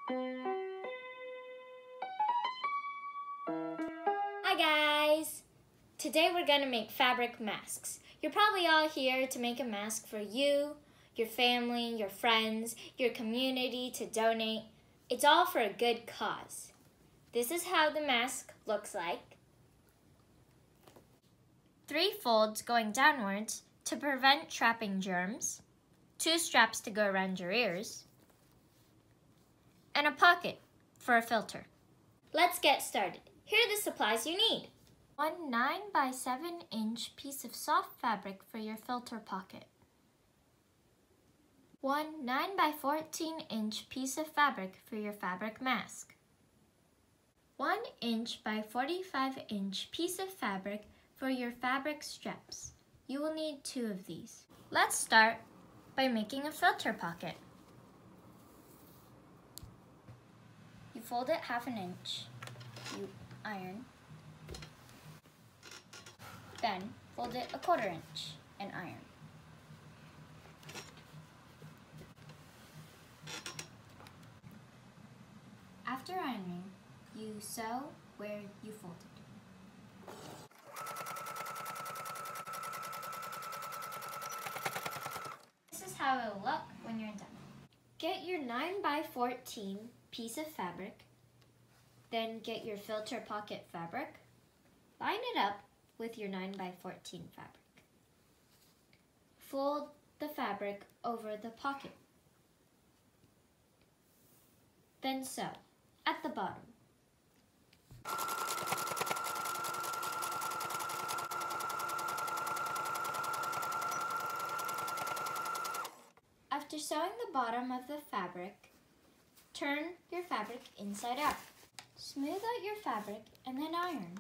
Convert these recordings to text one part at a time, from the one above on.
Hi guys! Today we're going to make fabric masks. You're probably all here to make a mask for you, your family, your friends, your community to donate. It's all for a good cause. This is how the mask looks like. 3 folds going downwards to prevent trapping germs, 2 straps to go around your ears, and a pocket for a filter. Let's get started. Here are the supplies you need. 1 9 by 7 inch piece of soft fabric for your filter pocket. 1 9 by 14 inch piece of fabric for your fabric mask. 1 inch by 45 inch piece of fabric for your fabric straps. You will need 2 of these. Let's start by making a filter pocket. You fold it 1/2 inch. You iron. Then fold it 1/4 inch and iron. After ironing, you sew where you folded. This is how it will look when you're done. Get your 9 by 14 piece of fabric, then get your filter pocket fabric, line it up with your 9 by 14 fabric. Fold the fabric over the pocket. Then sew at the bottom. After sewing the bottom of the fabric, turn your fabric inside out. Smooth out your fabric and then iron.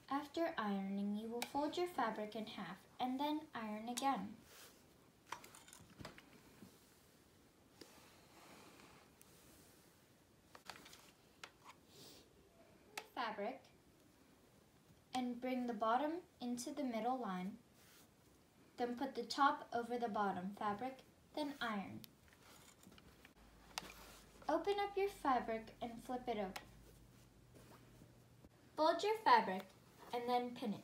After ironing, you will fold your fabric in half and then iron again. Fabric and bring the bottom into the middle line. Then put the top over the bottom fabric, then iron. Open up your fabric and flip it over. Fold your fabric and then pin it.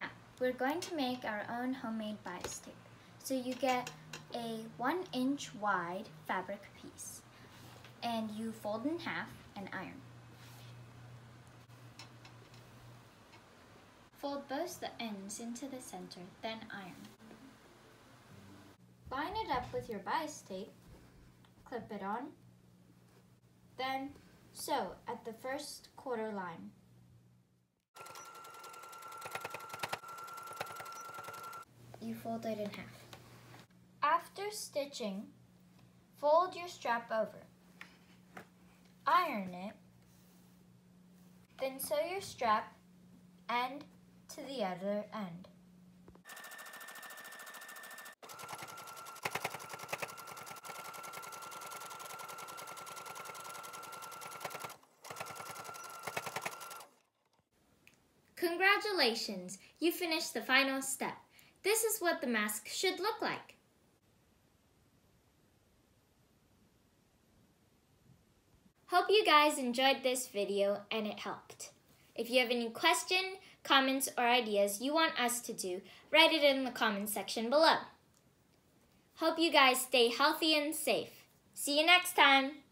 Now, we're going to make our own homemade bias tape. So you get a 1 inch wide fabric piece and you fold in half and iron. Fold both the ends into the center, then iron. Line it up with your bias tape, clip it on, then sew at the first quarter line. You fold it in half. After stitching, fold your strap over. Iron it, then sew your strap end to the other end. Congratulations! You finished the final step. This is what the mask should look like. Hope you guys enjoyed this video and it helped. If you have any questions, comments, or ideas you want us to do, write it in the comments section below. Hope you guys stay healthy and safe. See you next time!